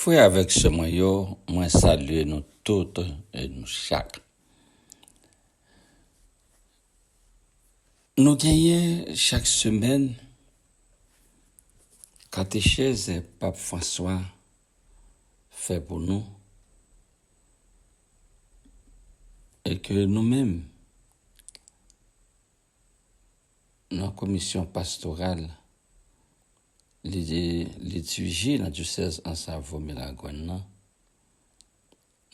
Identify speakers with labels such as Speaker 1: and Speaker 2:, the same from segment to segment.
Speaker 1: Frère avec ce moyen, moi salue nous toutes et nous chaque. Nous gagnons chaque semaine catéchèse Pape François fait pour nous et que nous-mêmes, notre commission pastorale, l'étudier dans le diocèse en Savoie-Mélagouane,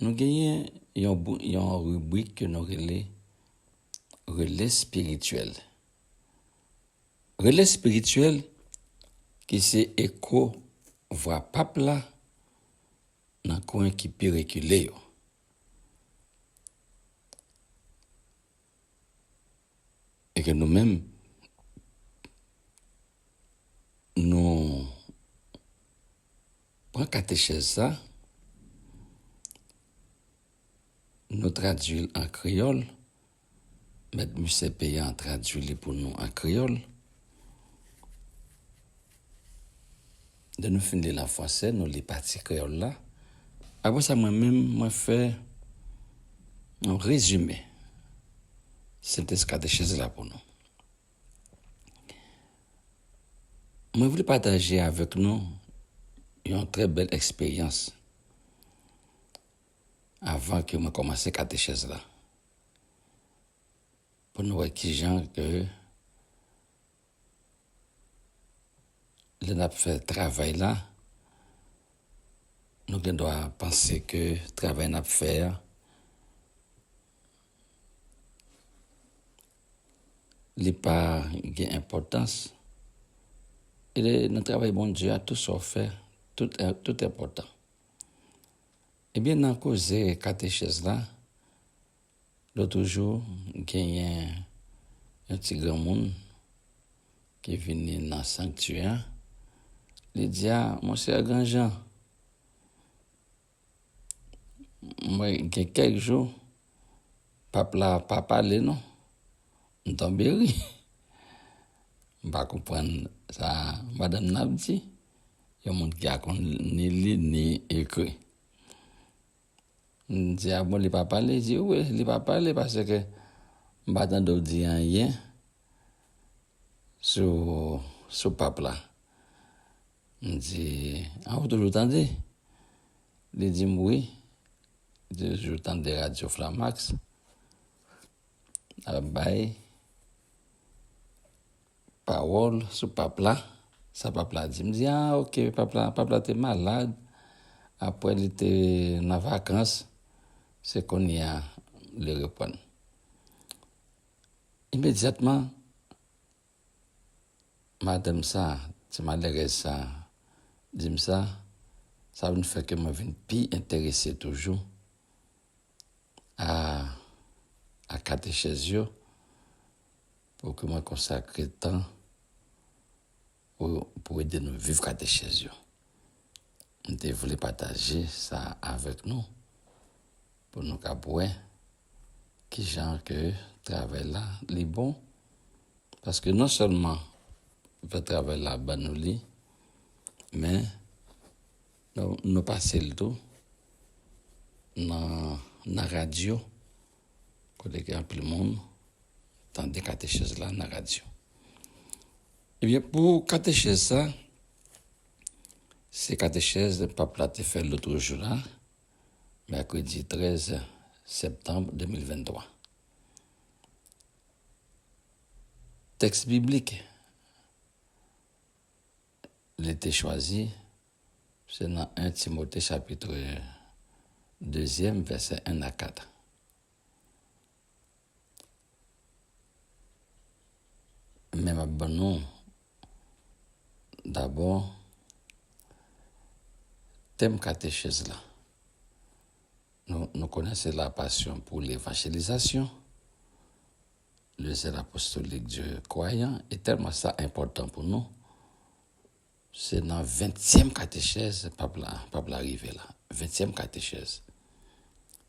Speaker 1: nous gagnons une rubrique que nous relais relais spirituel. Relais spirituel qui c'est écho voix pape là dans coin qui peut reculer. Et que nous-mêmes nous prenons catéchèse ça, nous traduisons en créole, M. Musée Payant traduit pour nous en créole. De nous finir la français, nous les parties créoles là. Après ça, moi-même, moi fais un résumé. C'était ce catéchèse là pour nous. Moi, je voulais partager avec nous une très belle expérience avant que moi commence catéchèse là. Pour nous voir qui gens que le fait travail là, nous devons penser que le travail n'a fait n'est pas d'importance. Et notre travail, bon Dieu, a tout ça fait, tout important. Eh bien, dans la cause de catéchèse là, l'autre jour, il y a un petit grand monde qui est venu dans le sanctuaire. Il dit, mon cher grand Jean, moi, il y a quelques jours, papa parlé, non? Je suis tombé rire. Je ne comprends pas ça. Madame Nabdi, il y a un monde qui a ni lu ni écrit. Je dis, bon, il n'a pas parlé. Il dit, oui, il n'a pas parlé parce que je ne vais pas dire rien sur papa là. Je dis, vous toujours entendez? Il dit, oui. Je entends des radios Flamax. Bye. Parole sur papa là. Ça papa là dit, me dit, ok, papa t'es malade. Après, il était en vacances. C'est qu'on y a le reprendre. Immédiatement, madame ça, c'est malheureuse ça, dit ça veut faire que je vienne plus intéressé toujours à catéchèse pour que je consacre temps pour aider nous vivre catéchèse. Je voulais partager ça avec nous pour nous capouer qui genre que travail là est bon parce que non seulement le travail là ben nous lit mais nous passer le tout dans la radio côté que tout le monde dans des catéchèses là dans la radio. Eh bien pour catéchèse ça c'est catéchèse de pape là fait l'autre jour là mercredi 13 septembre 2023. Texte biblique, il était choisi, c'est dans 1 Timothée chapitre 2, verset 1 à 4. Même à nous, d'abord, thème catéchèse là. Nous connaissons la passion pour l'évangélisation, le zèle apostolique du croyant est tellement ça important pour nous. C'est dans 20e catéchèse, pape arrivé là. 20e catéchèse.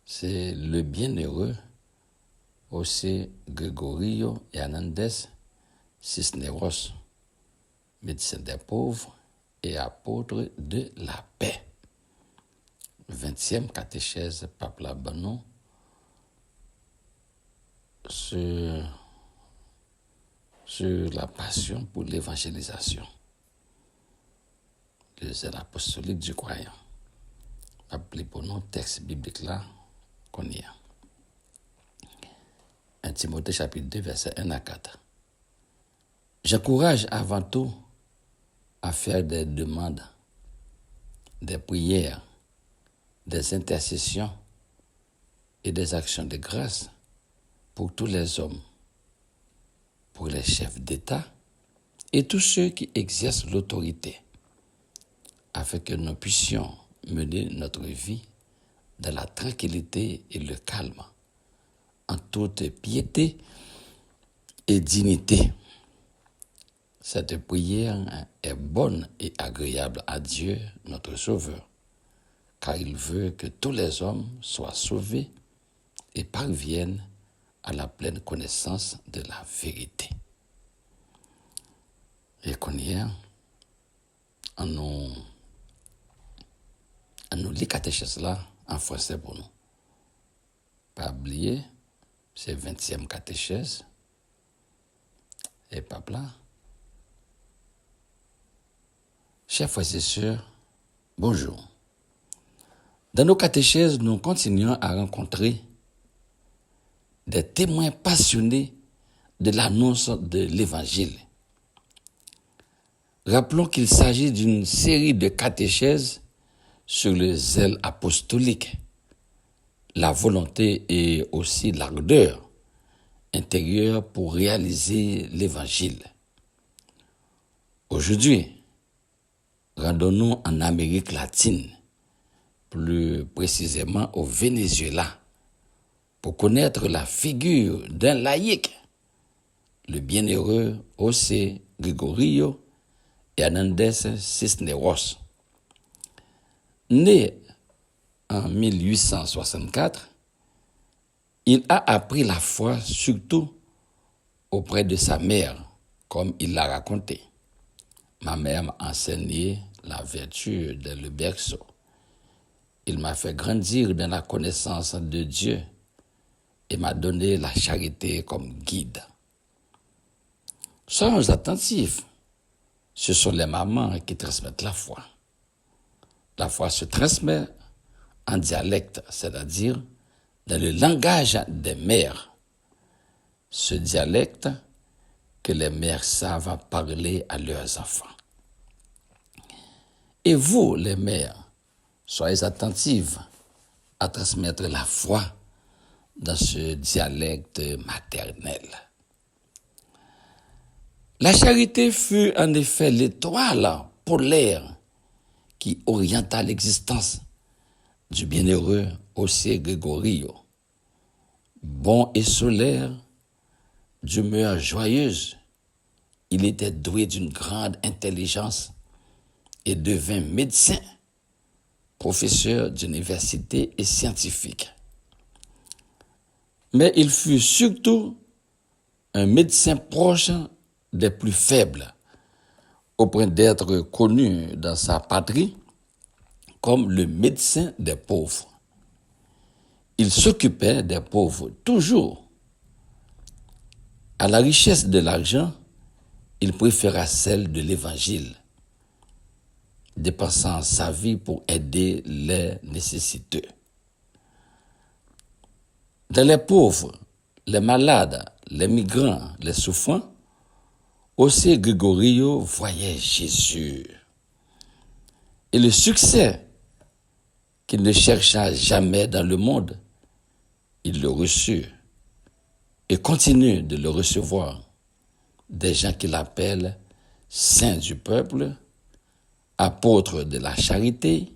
Speaker 1: C'est le bienheureux José Gregorio Hernández Cisneros, médecin des pauvres et apôtre de la paix. 20e catéchèse, Pape Labanon, sur la passion pour l'évangélisation, le zèle apostolique du croyant. Appelé pour nous texte biblique là qu'on y a. 1 Timothée chapitre 2, verset 1 à 4. J'encourage avant tout à faire des demandes, des prières, des intercessions et des actions de grâce pour tous les hommes, pour les chefs d'État et tous ceux qui exercent l'autorité, afin que nous puissions mener notre vie dans la tranquillité et le calme, en toute piété et dignité. Cette prière est bonne et agréable à Dieu, notre Sauveur, car il veut que tous les hommes soient sauvés et parviennent à la pleine connaissance de la vérité. Et qu'on y est, on nous lit catéchèse là en français pour nous. Pas oublier, c'est 20e catéchèse. Et Pape là. Chers frères et sœurs, bonjour. Dans nos catéchèses, nous continuons à rencontrer des témoins passionnés de l'annonce de l'Évangile. Rappelons qu'il s'agit d'une série de catéchèses sur le zèle apostolique, la volonté et aussi l'ardeur intérieure pour réaliser l'Évangile. Aujourd'hui, rendons-nous en Amérique latine, plus précisément au Venezuela, pour connaître la figure d'un laïc, le bienheureux José Gregorio Hernández Cisneros. Né en 1864, il a appris la foi surtout auprès de sa mère, comme il l'a raconté. Ma mère m'a enseigné la vertu dès le berceau. Il m'a fait grandir dans la connaissance de Dieu et m'a donné la charité comme guide. Soyons attentifs. Ce sont les mamans qui transmettent la foi. La foi se transmet en dialecte, c'est-à-dire dans le langage des mères. Ce dialecte que les mères savent parler à leurs enfants. Et vous, les mères, soyez attentives à transmettre la foi dans ce dialecte maternel. La charité fut en effet l'étoile polaire qui orienta l'existence du bienheureux José Gregorio. Bon et solaire, d'humeur joyeuse, il était doué d'une grande intelligence et devint médecin, professeur d'université et scientifique. Mais il fut surtout un médecin proche des plus faibles, au point d'être connu dans sa patrie comme le médecin des pauvres. Il s'occupait des pauvres toujours. À la richesse de l'argent, il préféra celle de l'Évangile, dépensant sa vie pour aider les nécessiteux. Dans les pauvres, les malades, les migrants, les souffrants, José Gregorio voyait Jésus. Et le succès qu'il ne chercha jamais dans le monde, il le reçut et continue de le recevoir. Des gens qu'il appelle saints du peuple, apôtres de la charité,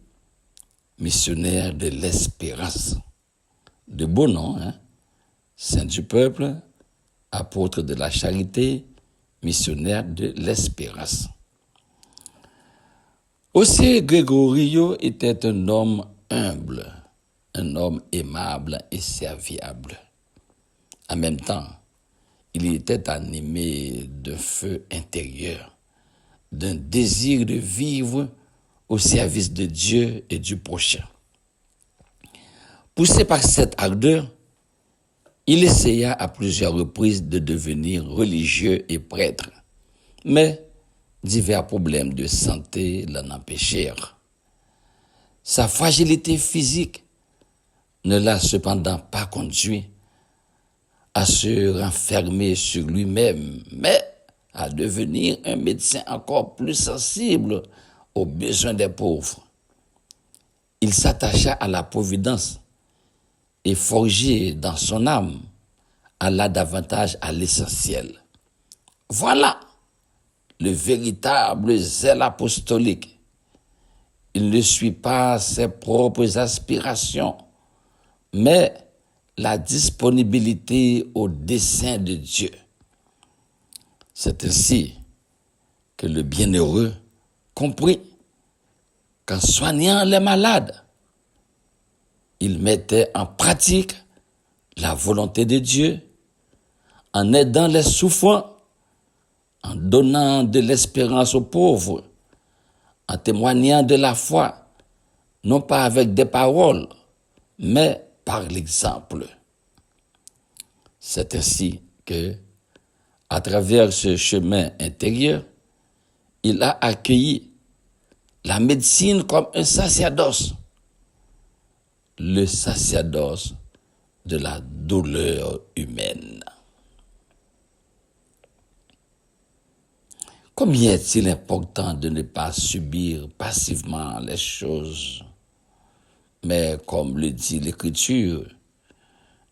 Speaker 1: missionnaires de l'espérance. De beaux noms, hein? Saints du peuple, apôtres de la charité, missionnaires de l'espérance. José Gregorio était un homme humble, un homme aimable et serviable. En même temps, il était animé d'un feu intérieur, d'un désir de vivre au service de Dieu et du prochain. Poussé par cette ardeur, il essaya à plusieurs reprises de devenir religieux et prêtre, mais divers problèmes de santé l'en empêchèrent. Sa fragilité physique ne l'a cependant pas conduit à se renfermer sur lui-même, mais à devenir un médecin encore plus sensible aux besoins des pauvres. Il s'attacha à la providence et forgé dans son âme alla davantage à l'essentiel. Voilà le véritable zèle apostolique. Il ne suit pas ses propres aspirations, mais la disponibilité au dessein de Dieu. C'est ainsi que le bienheureux comprit qu'en soignant les malades, il mettait en pratique la volonté de Dieu, en aidant les souffrants, en donnant de l'espérance aux pauvres, en témoignant de la foi, non pas avec des paroles, mais par l'exemple. C'est ainsi que, à travers ce chemin intérieur, il a accueilli la médecine comme un sacerdoce, le sacerdoce de la douleur humaine. Combien est-il important de ne pas subir passivement les choses, mais comme le dit l'Écriture,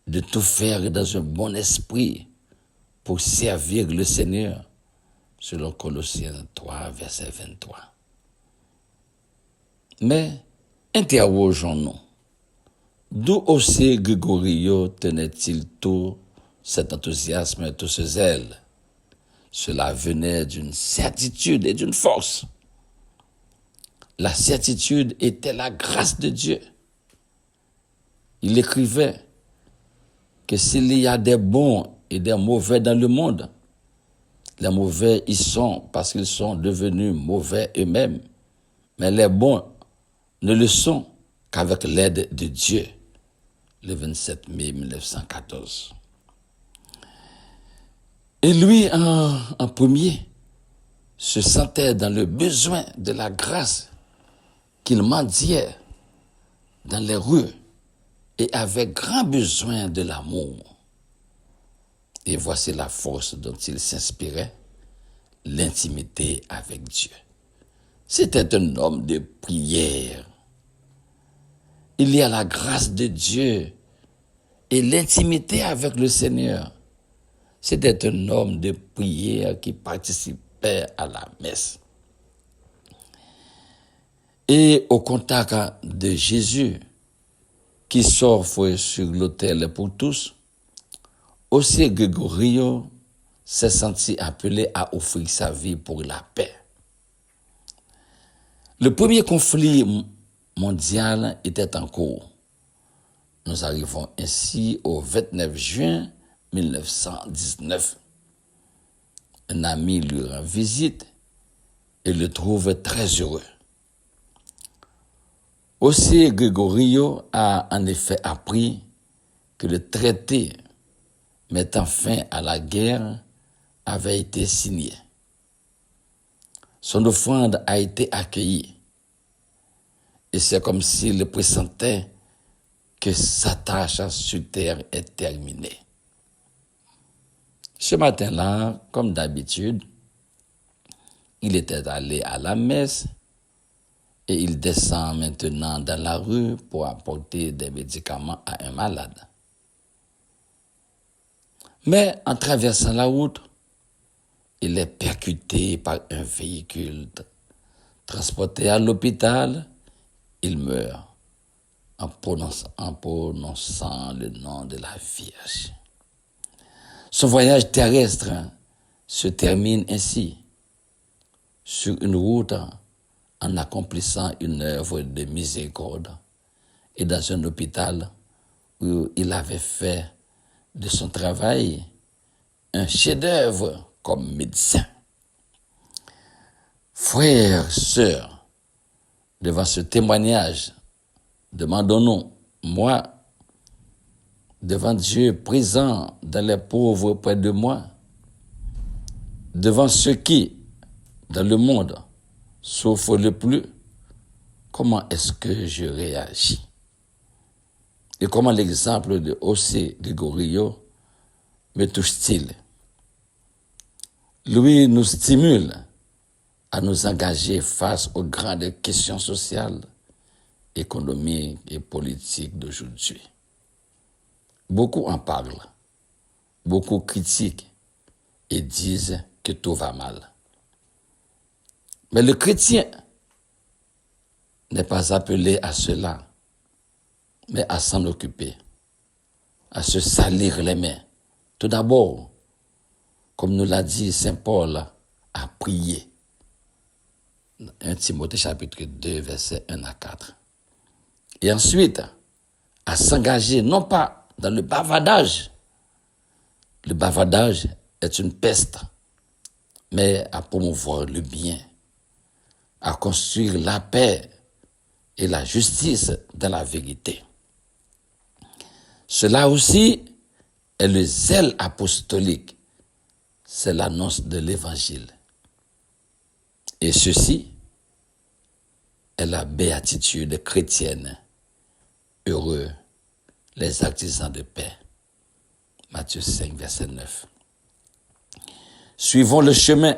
Speaker 1: de tout faire dans un bon esprit pour servir le Seigneur, selon Colossiens 3, verset 23. Mais interrogeons-nous, d'où aussi Gregorio tenait-il tout cet enthousiasme et tout ce zèle? Cela venait d'une certitude et d'une force. La certitude était la grâce de Dieu. Il écrivait que s'il y a des bons et des mauvais dans le monde, les mauvais y sont parce qu'ils sont devenus mauvais eux-mêmes, mais les bons ne le sont qu'avec l'aide de Dieu. Le 27 mai 1914. Et lui, en premier, se sentait dans le besoin de la grâce qu'il mendiait dans les rues et avait grand besoin de l'amour. Et voici la force dont il s'inspirait, l'intimité avec Dieu. C'était un homme de prière. Il y a la grâce de Dieu et l'intimité avec le Seigneur. C'était un homme de prière qui participait à la messe. Et au contact de Jésus, qui s'offre sur l'autel pour tous, aussi Gregorio s'est senti appelé à offrir sa vie pour la paix. Le premier conflit mondial était en cours. Nous arrivons ainsi au 29 juin 1919. Un ami lui rend visite et le trouve très heureux. Aussi, Gregorio a en effet appris que le traité mettant fin à la guerre avait été signé. Son offrande a été accueillie et c'est comme s'il pressentait que sa tâche sur terre est terminée. Ce matin-là, comme d'habitude, il était allé à la messe et il descend maintenant dans la rue pour apporter des médicaments à un malade. Mais en traversant la route, il est percuté par un véhicule. Transporté à l'hôpital, il meurt en prononçant le nom de la Vierge. Son voyage terrestre se termine ainsi, sur une route en accomplissant une œuvre de miséricorde et dans un hôpital où il avait fait de son travail un chef-d'œuvre comme médecin. Frères, sœurs, devant ce témoignage, demandons-nous, moi, devant Dieu présent dans les pauvres près de moi, devant ceux qui, dans le monde, souffrent le plus, comment est-ce que je réagis? Et comment l'exemple de José Gregorio me touche-t-il? Lui nous stimule à nous engager face aux grandes questions sociales, économiques et politiques d'aujourd'hui. Beaucoup en parlent, beaucoup critiquent et disent que tout va mal. Mais le chrétien n'est pas appelé à cela, mais à s'en occuper, à se salir les mains. Tout d'abord, comme nous l'a dit Saint Paul, à prier. 1 Timothée chapitre 2, versets 1 à 4. Et ensuite, à s'engager non pas dans le bavardage. Le bavardage est une peste, mais à promouvoir le bien, à construire la paix et la justice dans la vérité. Cela aussi est le zèle apostolique, c'est l'annonce de l'évangile. Et ceci est la béatitude chrétienne. Heureux les artisans de paix. Matthieu 5, verset 9. Suivons le chemin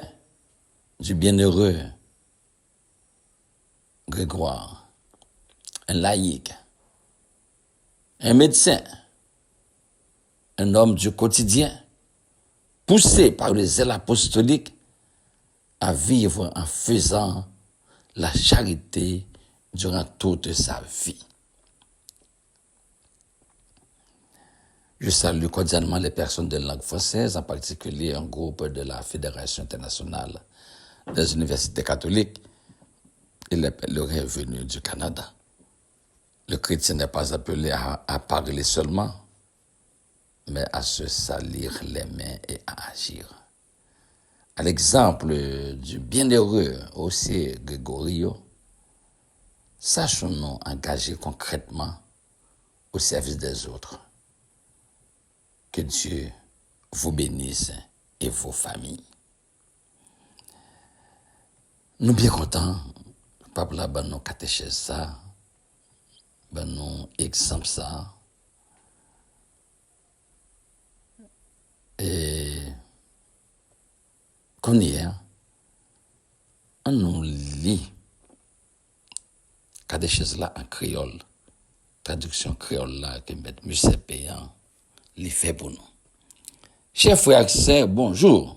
Speaker 1: du bienheureux Grégoire, un laïc, un médecin, un homme du quotidien, poussé par le zèle apostolique à vivre en faisant la charité durant toute sa vie. Je salue cordialement les personnes de langue française, en particulier un groupe de la Fédération internationale des universités catholiques et les pèlerins venus du Canada. Le chrétien n'est pas appelé à parler seulement, mais à se salir les mains et à agir. À l'exemple du bienheureux José Gregorio, sachons-nous engager concrètement au service des autres. Que Dieu vous bénisse et vos familles. Nous bien contents, papa là, ben nous catéchèse ça, ben nous exemple ça, et qu'on y est, on nous lit catéchèse là en créole, traduction créole là que M. Musée Payant les fait pour nous. Chers frères et sœurs, bonjour.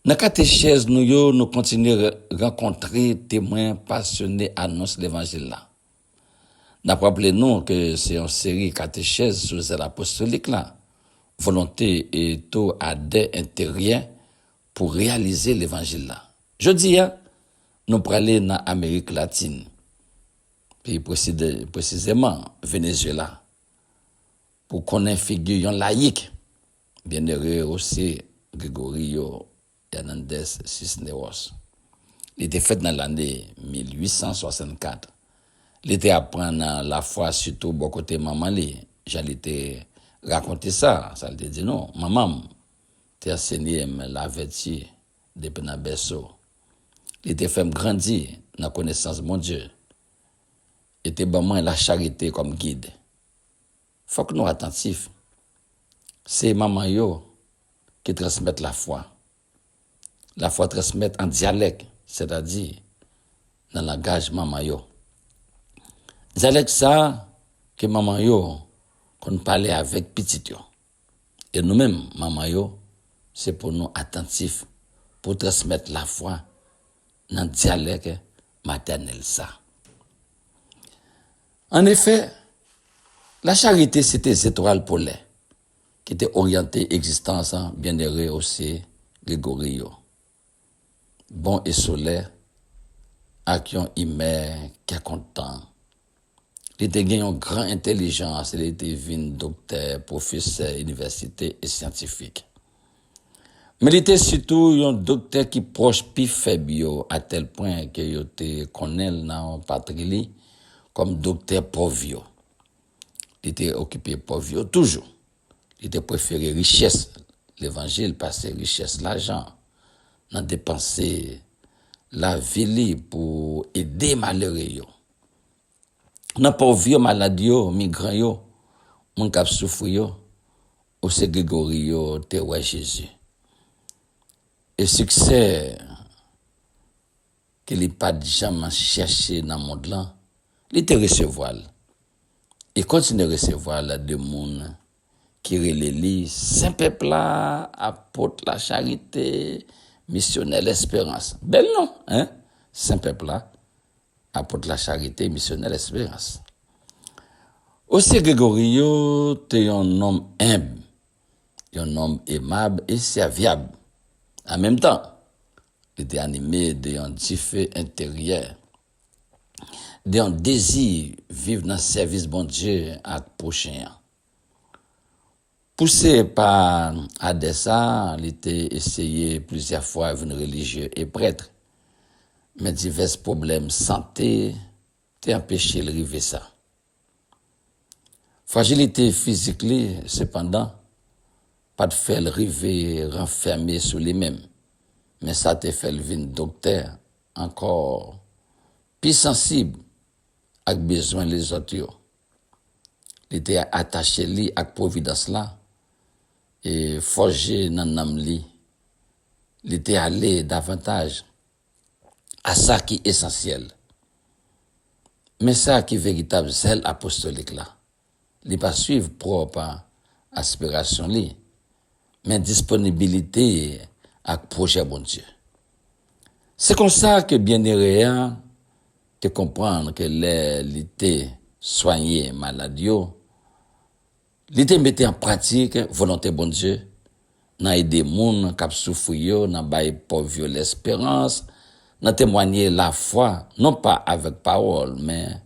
Speaker 1: Dans la catéchèse, nous continuons à rencontrer témoins passionnés annoncent l'évangile là. Nous rappelons que c'est une série catéchèse sur zèle apostolique là. Volonté et tout à des intérêts pour réaliser l'évangile là. Je dis, nous pour aller dans l'Amérique latine, puis précisément Venezuela, pour connaître figure laïque, bienheureux aussi Gregorio Hernandez Cisneros. Il était fait dans l'année 1864. Il était apprendre la foi surtout bon côté maman li. J'allais te raconter ça te dit non, maman t'es enseigné la vertu depuis dans berceau. Il était fait grandir dans la connaissance de mon Dieu. Il était bon la charité comme guide. Faut que nous attentifs. C'est maman yo qui transmettent la foi. La foi transmettre en dialecte, c'est-à-dire dans le langage maman yo. Dialecte ça que maman yo qu'on parle avec petit yo. Et nous-mêmes maman yo, c'est pour nous attentifs pour transmettre la foi dans le dialecte maternel ça. En effet, la charité, c'était des étoiles polaires qui étaient orientées existence bienheureux aussi Gregorio. Bon et solaire, à qui on y met, qui est content. Il était une grande intelligence, il était vin docteur, professeur, université et scientifique. Mais il était surtout un docteur qui proche plus faible à tel point que il était connaît dans patrie comme docteur Povio. Il il était occupé pauvre toujours. Il était préféré richesse, l'évangile passait richesse, l'argent, n'a dépensé la vie pour aider malheureux yo. N'a pauvre malade yo, migrant yo, mon cap souffre yo, au se Grégory yo te ouais Jésus. Et succès que les pas jamais cherché dans le monde là, il te recevoir. Et continue à recevoir là de monde qui relève saint peuple là, apôtre la charité, missionnaire l'espérance. Bel nom, hein? Saint peuple là, apôtre la charité, missionnaire l'espérance. Aussi Grégorio, t'es un homme humble, un homme aimable et serviable. En même temps, il était animé d'un feu intérieur, d'un désir vivre dans le service bon Dieu à prochain. Poussé par Adessa, il était essayé plusieurs fois de venir religieux et prêtre, mais divers problèmes santé t'ont empêché de arriver ça. Fragilité physique, cependant, pas de faire le river renfermé sur lui-même, mais ça te fait le vin docteur encore plus sensible avec besoin les autres. Il était attaché li à providence là et forgé dans l'âme li. Il était allé davantage à ça qui est essentiel. Mais ça qui est véritable zèle apostolique là. Il pas suivre propre aspiration li, mais disponibilité à projet bon Dieu. C'est comme ça que bien-aimé te comprendre que l'été soigné maladio, l'été mettait en pratique volonté bon Dieu, n'a aider moun k'ap souffrir, n'a bailler pauvre l'espérance, n'a témoigner la foi non pas avec parole mais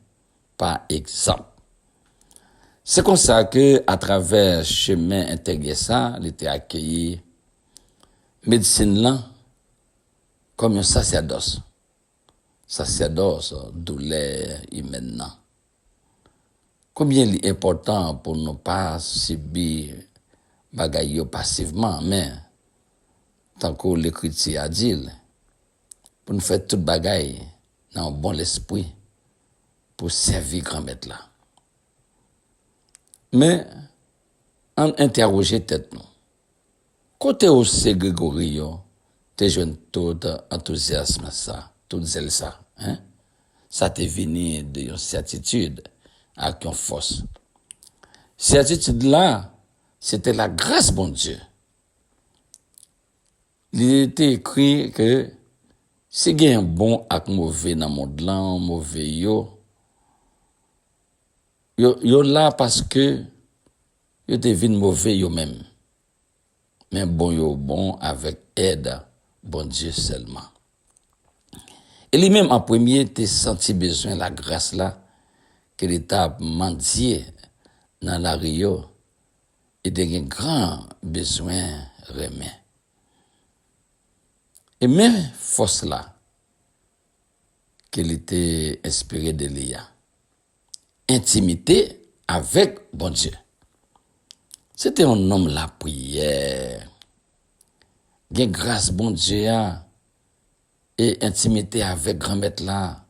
Speaker 1: par exemple. C'est comme ça que à travers chemin intégré ça, il était accueilli médecine là comme un sacerdoce douleur humaine. Combien il est important pour ne pas subir bagaille passivement, mais tant que l'écriture a dit, pour nous faire toute bagaille dans un bon esprit pour servir grand maître là. Mais en interroger tête nous. Côté aussi Grégorio, t'es jeune tout enthousiasme ça, tout zèle ça, hein? Ça t'est venu de une certitude avec une force. Certitude là, c'était la grâce bon Dieu. Il était écrit que si il y a un bon ak mauvais dans le monde là, mauvais yo là parce que yo te vin mauvais yo même. Mais bon avec aide bon Dieu seulement. Et lui-même en premier te senti besoin la grâce là que l'état mendié dans la Rio et de grand besoin remet. Et même force là qu'il était inspiré de l'IA. Intimité avec bon Dieu. C'était un homme la prière. Gen grâce bon Dieu et intimité avec grand maître là.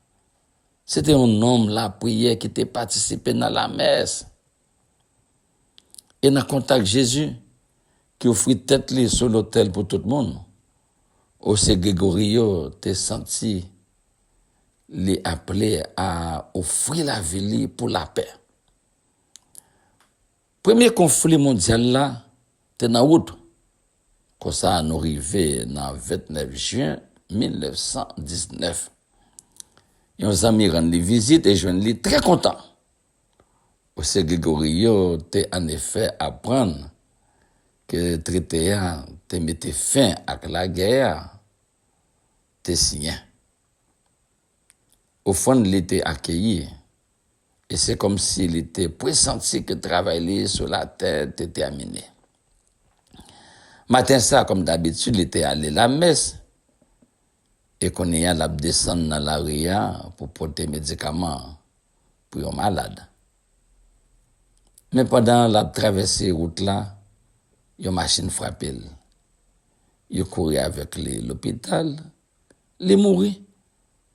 Speaker 1: C'était un homme la prière qui était participé dans la messe. Et dans contact Jésus qui offrit tête li sur l'autel pour tout le monde. Aussi Grégorio t'es senti les appeler à offrir la vie pour la paix. Premier conflit mondial là, t'es dans route. Comme ça, nous arrivons dans 29 juin 1919. Et nos amis rendent les visites et je suis très content. Aussi Grégorio t'es en effet apprendre que le traité te mettait fin à la guerre, t'es signé. Au fond, il était accueilli. Et c'est comme s'il était pressenti que travailler sur la terre était terminé. Matin ça, comme d'habitude, il était allé à la messe. Et qu'on est allé descendre dans la ria pour porter médicaments pour un malade. Mais pendant la traversée route là, une machine frappé. Il courait avec l'hôpital, il mourit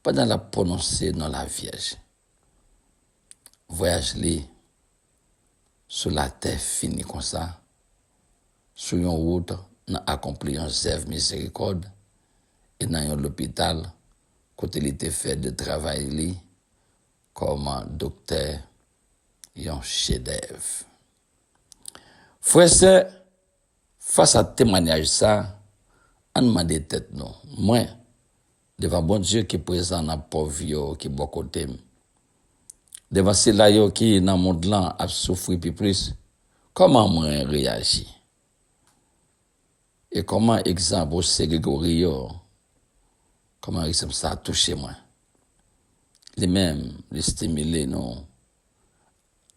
Speaker 1: pendant la prononcer dans la Vierge. Voyage li sur la terre fini comme ça, sur une route, n'a accompli un zève miséricorde et dans l'hôpital, côté il était fait de travail li comme un docteur, un chef-d'œuvre. Frère, c'est face à témoignage ça, on demande tête non. Moi, devant bon Dieu qui est présent dans pauvre qui est bon côté. Devant ceux-là qui dans le monde là a souffert plus, comment moi réagir? Et comment exemple c'est Grégory comment exemple ça a touché moi? Les mêmes, les stimuler nous,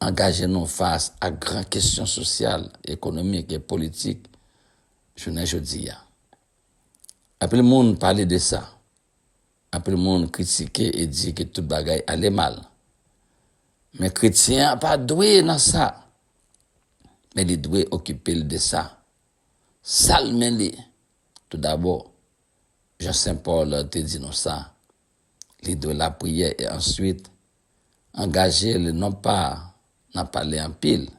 Speaker 1: engager nous face à grandes questions sociales, économiques et politiques, je ne dis pas. Après le monde parler de ça. Après le monde critiquer et dire que tout bagaille allait mal. Mais chrétien pas doué dans ça. Mais il doit occuper de ça. Salmer tout d'abord, Jean-Saint-Paul te dit nous ça. Il doit la prière et ensuite engager le non pas dans parler en pile.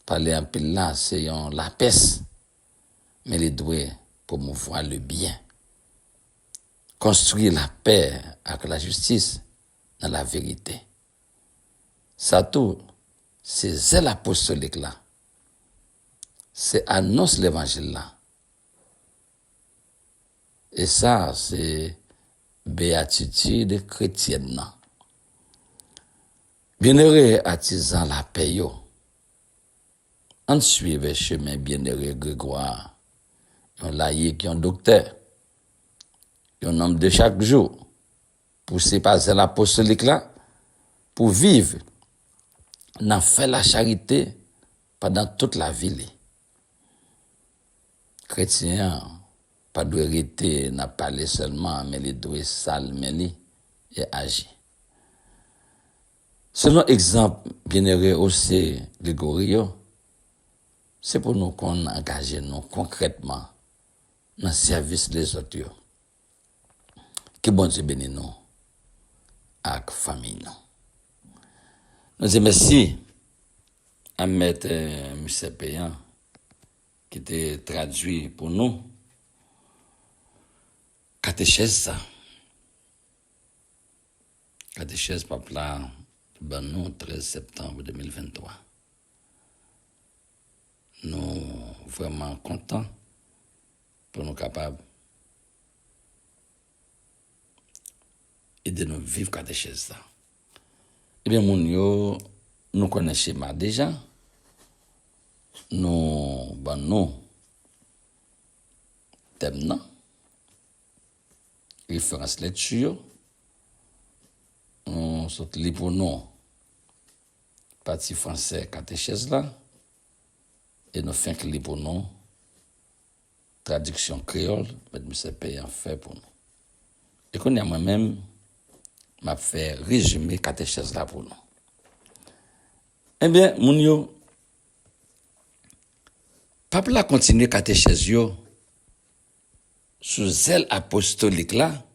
Speaker 1: Parler en pile là, c'est la peste. Mais il doit promouvoir le bien. Construire la paix avec la justice dans la vérité. Ça tout, c'est zèle apostolique là. C'est annonce l'évangile là. Et ça, c'est béatitude chrétienne là. Bienheureux artisan la paix yo. On suit le chemin bienheureux Grégoire. Un laïc, un docteur. Un homme de chaque jour. Poussé par zèle apostolique là. Pour vivre. N'a fait la charité pendant toute la vie. Chrétien, pas doit arrêter, n'a parlé seulement, mais il doit salmer et agir. Selon exemple, bienheureux aussi, Grégory, c'est pour nous qu'on engage nous concrètement dans le service des autres. Que bon Dieu bénisse nous avec la famille. Nous disons merci à M. Payant qui était traduit pour nous. Catéchèse, Catéchèse, papa, ben nous, 13 septembre 2023. Nous vraiment contents pour nous capables et de nous vivre catéchèse. Eh bien, nous connaissons schéma déjà. Nous, thème, référence lecture, nous sommes libres pour nous, partie français catéchèse là, et nous faisons libre pour nous, traduction créole, M. Payant fait pour nous. Et qu'on a moi-même, m'a fait résumer catéchèse là pour nous. Eh bien, mon yo, Pape la continue catéchèse yo, sous zèle apostolique là,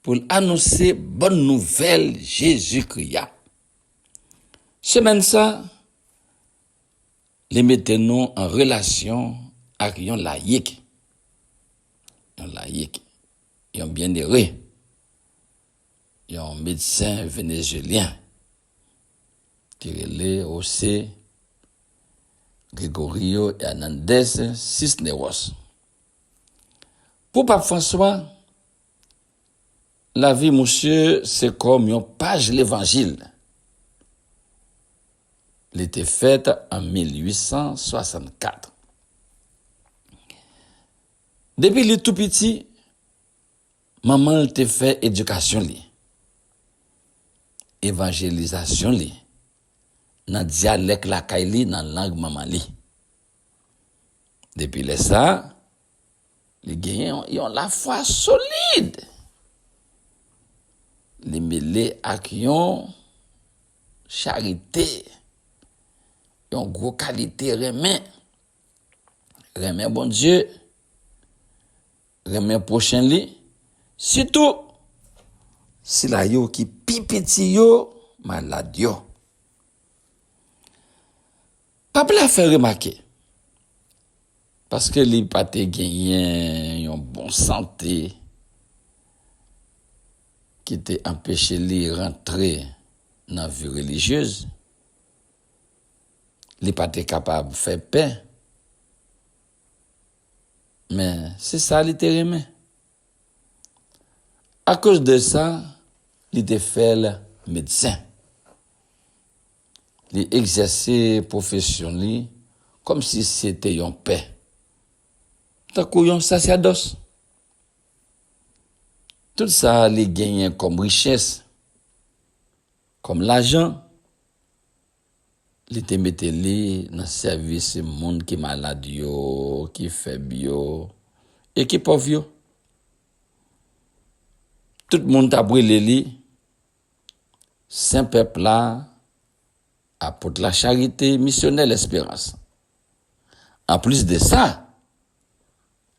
Speaker 1: pour annoncer bonne nouvelle Jésus-Christ. Semaine ça, les mettez-nous en relation avec un laïc. Un laïc, un bienheureux, un médecin vénézuélien, qui est aussi Gregorio Hernandez Cisneros. Pour Pape François, la vie, monsieur, c'est comme une page de l'évangile. Elle était faite en 1864. Depuis le tout petit, maman t'a fait éducation li, évangélisation li, dans dialecte la kaili, dans langue maman li. Depuis le ça, les gagnants ont la foi solide. Les mêlés avec charité, yon gros qualité remen bon Dieu, remen prochain li, surtout si la yo qui pi petit yo malade yo. Pas la faire remarquer parce que li pas te gagné yon bon santé qui te empêché li rentrer dans la vie religieuse. Li pas te capable de faire paix. Mais c'est ça li te remet. À cause de ça, li te fait le médecin. Li exercer profession li comme si c'était yon paix. Tant que yon sacerdoce. Tout ça li gagne comme richesse, comme l'argent, li te mette li dans service monde qui malade yo, qui faible yo et qui pauvre yo. Tout le monde a brûlé li, saint peuple là, apôtre la charité, missionnaire l'espérance. En plus de ça,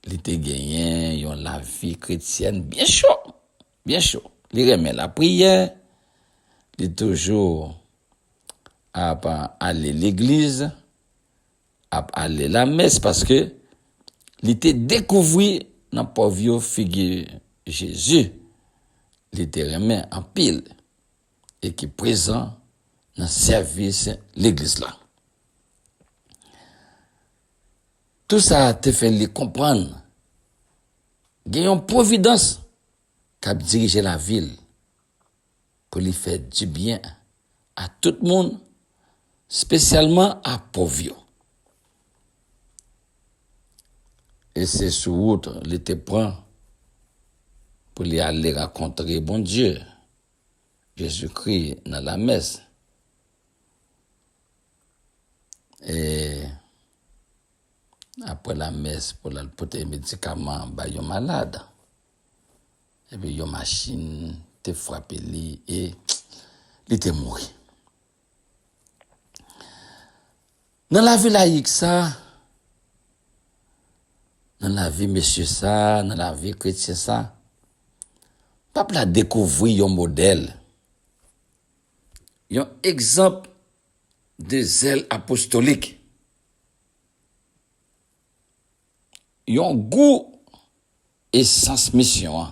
Speaker 1: li te gagné yon la vie chrétienne bien chaud. Li remet la prière, li toujours à aller l'église, à aller la messe parce que li te découvert dans pauvre figure Jésus, li te remet en pile et qui présent dans service l'église là. Tout ça te fait lui comprendre qu'il y a une providence qui a dirigé la ville pour lui faire du bien à tout le monde, spécialement à pauvres. Et c'est sur route, il te prend pour lui aller rencontrer bon Dieu, Jésus-Christ dans la messe. Et après la messe, pour les médicaments, yon malade. Et puis yon machine te frappe li et il te mort. Dans la vie laïque ça, dans la vie monsieur ça, dans la vie chrétienne ça, peuple a découvert yon modèle, yon exemple de zèle apostolique, yon goût et sens mission.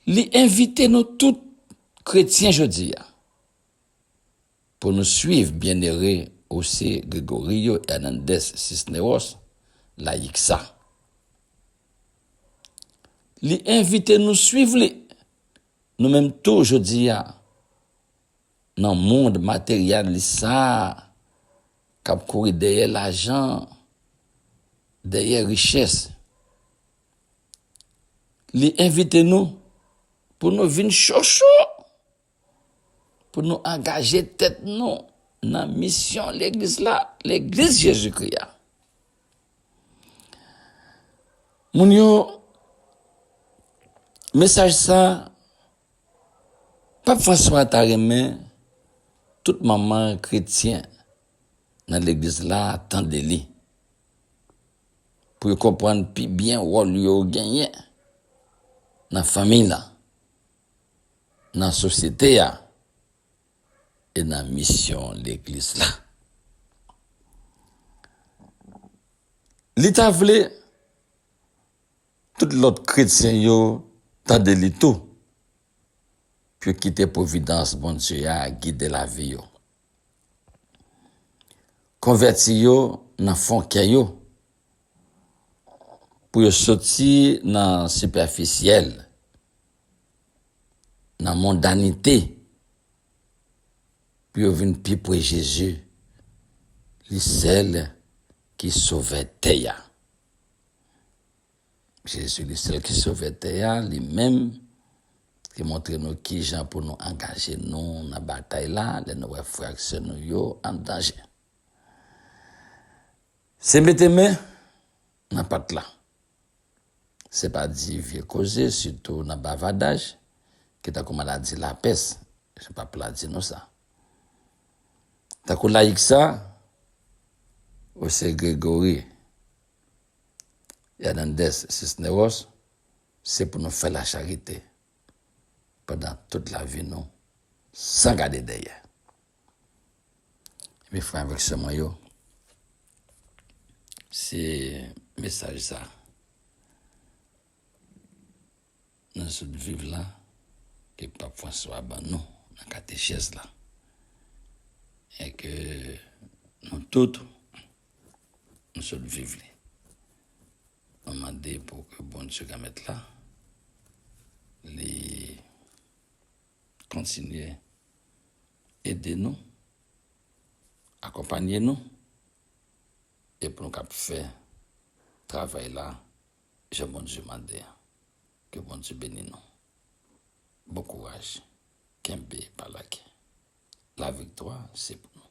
Speaker 1: Li invite nous tous chrétiens jodi pour nous suivre bien-aimé aussi Gregorio Hernandez Cisneros laïque ça. Li invite nous suivre nous même tout jodi dans le monde matériel ça cap courir derrière l'argent, derrière richesse. Li invite nous pour nous venir chaud, pour nous engager tête nous dans la mission l'église là, l'église Jésus-Christ. Moun yo message ça Pape François t'a remis toute maman chrétien dans l'église là attendent li pour comprendre plus bien rôle yo gagné dans la famille là, dans la société là, et dans la mission l'église là. L'État voulait tout l'autre chrétien yo tande li tout pour quitter providence bon Dieu a guider la vie yo. Converti yo dans fond yo pour yo sortir dans superficiel, dans mondanité, pour yo venir pi pour Jésus, le seul qui sauvait terre. Jésus, le seul qui sauvait terre, lui-même qui montre nous qui gens pour nous engager nous dans la bataille là, les nos fractions nous yo en danger. C'est mettre main dans patte là. C'est pas dit vieux causer surtout dans bavardage qui t'a comme maladie la peste. c'est pas plat dire nous ça. Tant que laïque ça, c'est Grégory, Hernandez, Cisneros, c'est pour nous faire la charité pendant toute la vie, nous, sans garder derrière. Mes frères, avec ce moyen, c'est message ça. Nous sommes vivre là, que Pape François ban nous, dans la catéchèse là. Et que nous tous, nous sommes vivre. Nous demandons pour que bon Dieu mette là, les continuer aider nous, accompagner nous, et pour nous faire travail là, je bon Dieu demande que bon Dieu bénisse nous. Bon courage, Kembe Palake. La victoire, c'est pour nous.